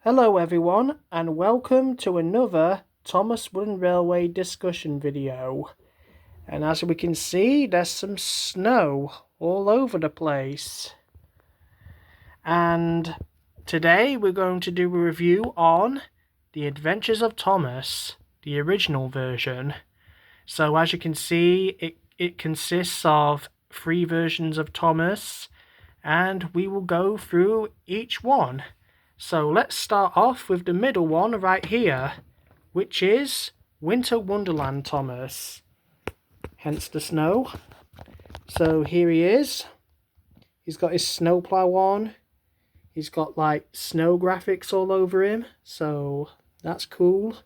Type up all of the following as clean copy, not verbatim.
Hello everyone, and welcome to another Thomas Wooden Railway discussion video. And as we can see, there's some snow all over the place. And today we're going to do a review on The Adventures of Thomas, the original version. So as you can see, it consists of 3 versions of Thomas, and we will go through each one. So let's start off with the middle one right here, which is Winter Wonderland Thomas, hence the snow. So here he is. He's got his snowplow on. He's got like snow graphics all over him, so that's cool.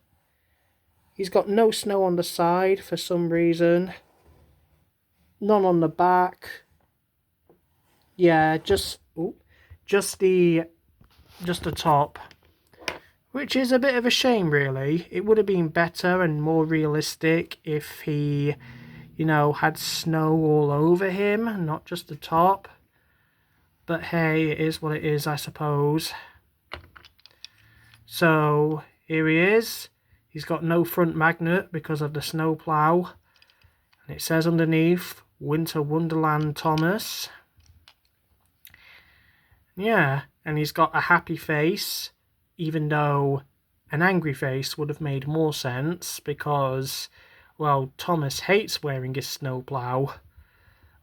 He's got no snow on the side for some reason. None on the back. Yeah, just the top, which is a bit of a shame really. It would have been better and more realistic if he, had snow all over him, not just the top. But hey, it is what it is, I suppose. So here he is. He's got no front magnet because of the snowplow, and it says underneath Winter Wonderland Thomas. Yeah, and he's got a happy face, even though an angry face would have made more sense because, well, Thomas hates wearing his snowplow.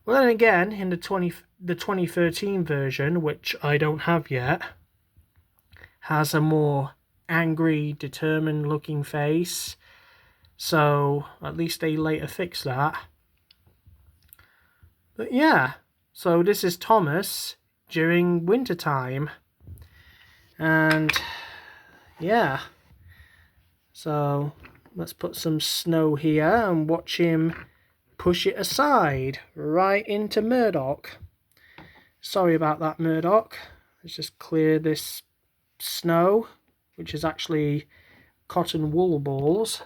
Well, then again, in the 2013 version, which I don't have yet, has a more angry, determined looking face. So at least they later fixed that. But yeah, so this is Thomas during winter time, and yeah, so let's put some snow here and watch him push it aside right into Murdoch. Sorry about that, Murdoch. Let's just clear this snow, which is actually cotton wool balls.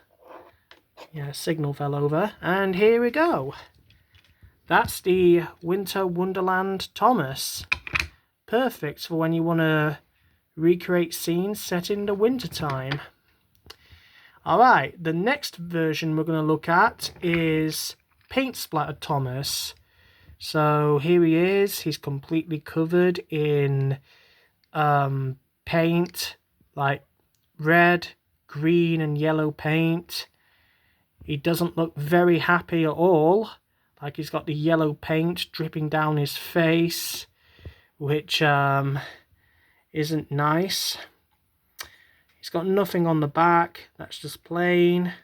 Yeah, signal fell over, and here we go. That's the Winter Wonderland Thomas. Perfect for when you want to recreate scenes set in the winter time. Alright, the next version we're going to look at is Paint Splattered Thomas. So here he is. He's completely covered in paint, like red, green and yellow paint. He doesn't look very happy at all. Like he's got the yellow paint dripping down his face, which isn't nice. He's got nothing on the back, that's just plain.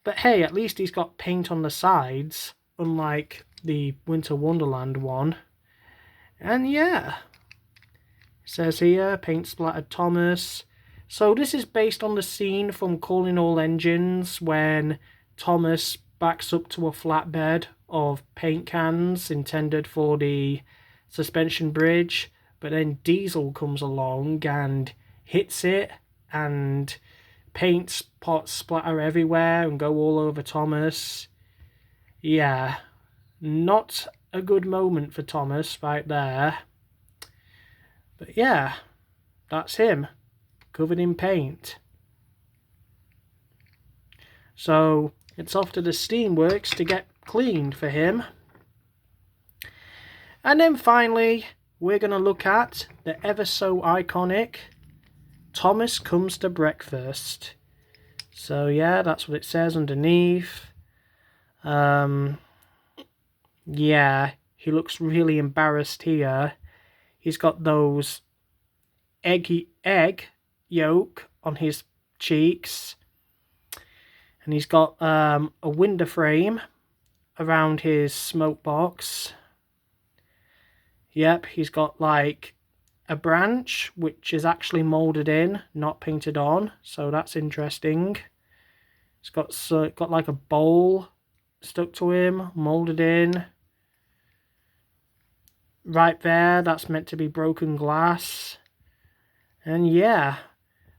But hey, at least he's got paint on the sides, unlike the Winter Wonderland one. And yeah, it says here, Paint Splattered Thomas. So this is based on the scene from Calling All Engines when Thomas backs up to a flatbed of paint cans intended for the suspension bridge, but then Diesel comes along and hits it, and paint spots splatter everywhere and go all over Thomas. Yeah, not a good moment for Thomas right there. But yeah, that's him, covered in paint. So it's off to the steamworks to get cleaned for him. And then finally, we're going to look at the ever so iconic Thomas Comes to Breakfast. So yeah, that's what it says underneath. Yeah, he looks really embarrassed here. He's got those egg yolk on his cheeks. And he's got a window frame around his smoke box. Yep, he's got like a branch which is actually moulded in, not painted on, so that's interesting. It's got like a bowl stuck to him, moulded in. Right there, that's meant to be broken glass. And yeah,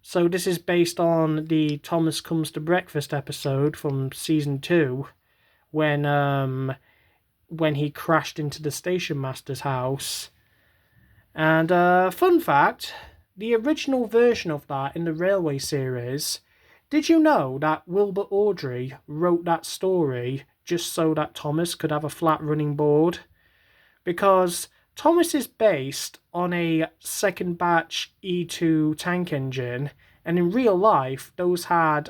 so this is based on the Thomas Comes to Breakfast episode from season 2, when he crashed into the station master's house. And fun fact, the original version of that in the Railway series, did you know that Wilbur Awdry wrote that story just so that Thomas could have a flat running board? Because Thomas is based on a second batch E2 tank engine, and in real life those had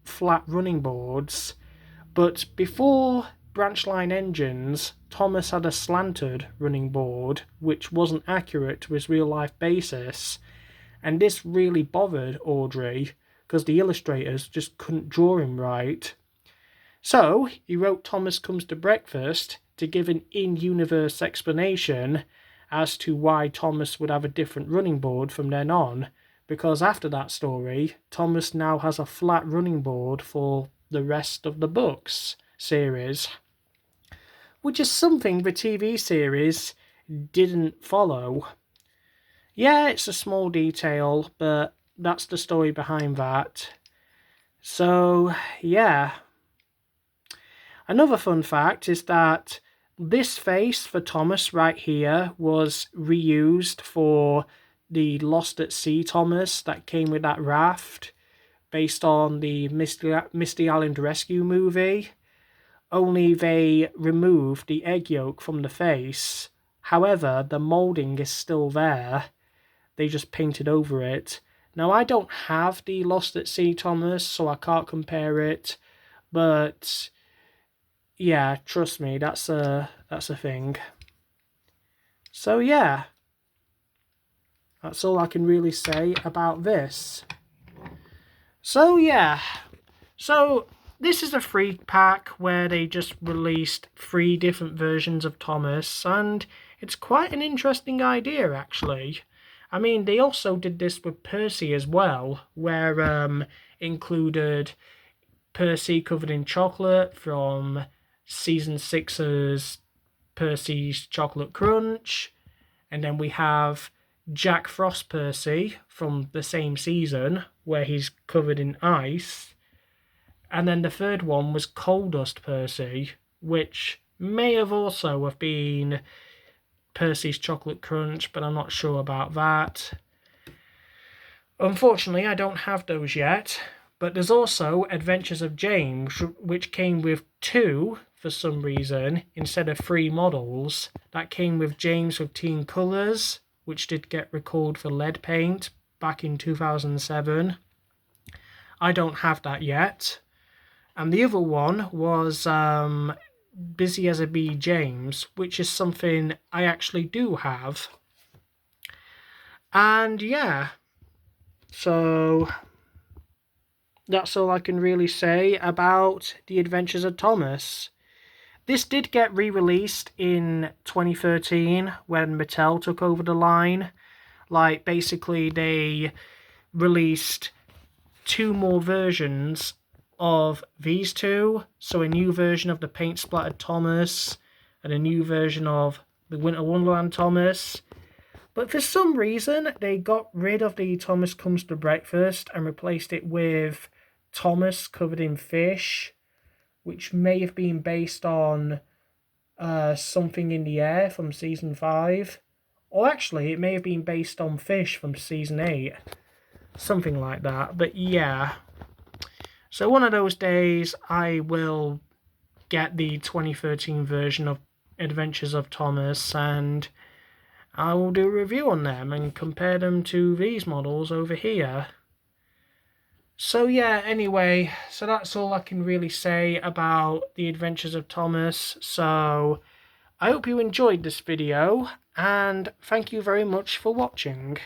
flat running boards, but before branch line engines, Thomas had a slanted running board which wasn't accurate to his real life basis, and this really bothered Awdry because the illustrators just couldn't draw him right. So he wrote Thomas Comes to Breakfast to give an in-universe explanation as to why Thomas would have a different running board from then on, because after that story, Thomas now has a flat running board for the rest of the books series, which is something the TV series didn't follow. Yeah, it's a small detail, but that's the story behind that. So, yeah. Another fun fact is that this face for Thomas right here was reused for the Lost at Sea Thomas that came with that raft, based on the Misty Island Rescue movie. Only they removed the egg yolk from the face. However, the moulding is still there. They just painted over it. Now, I don't have the Lost at Sea Thomas, so I can't compare it, but yeah, trust me, that's a thing. So yeah, that's all I can really say about this. So yeah, so this is a free pack where they just released 3 different versions of Thomas, and it's quite an interesting idea actually. I mean, they also did this with Percy as well, where included Percy covered in chocolate from Season 6's Percy's Chocolate Crunch, and then we have Jack Frost Percy from the same season, where he's covered in ice, and then the third one was Coal Dust Percy, which may have also have been Percy's Chocolate Crunch, but I'm not sure about that. Unfortunately, I don't have those yet, but there's also Adventures of James, which came with 2, for some reason, instead of 3 models. That came with James with Teen Colours, which did get recalled for lead paint back in 2007. I don't have that yet. And the other one was Busy as a Bee James, which is something I actually do have. And yeah, so that's all I can really say about The Adventures of Thomas. This did get re-released in 2013 when Mattel took over the line. Like, basically they released 2 more versions of these 2. So a new version of the paint splattered Thomas and a new version of the Winter Wonderland Thomas. But for some reason, they got rid of the Thomas Comes to Breakfast and replaced it with Thomas Covered in Fish, which may have been based on Something in the Air from Season 5. Or actually, it may have been based on Fish from Season 8. Something like that. But yeah. So one of those days, I will get the 2013 version of Adventures of Thomas, and I will do a review on them and compare them to these models over here. So yeah, anyway, so that's all I can really say about The Adventures of Thomas. So I hope you enjoyed this video, and thank you very much for watching.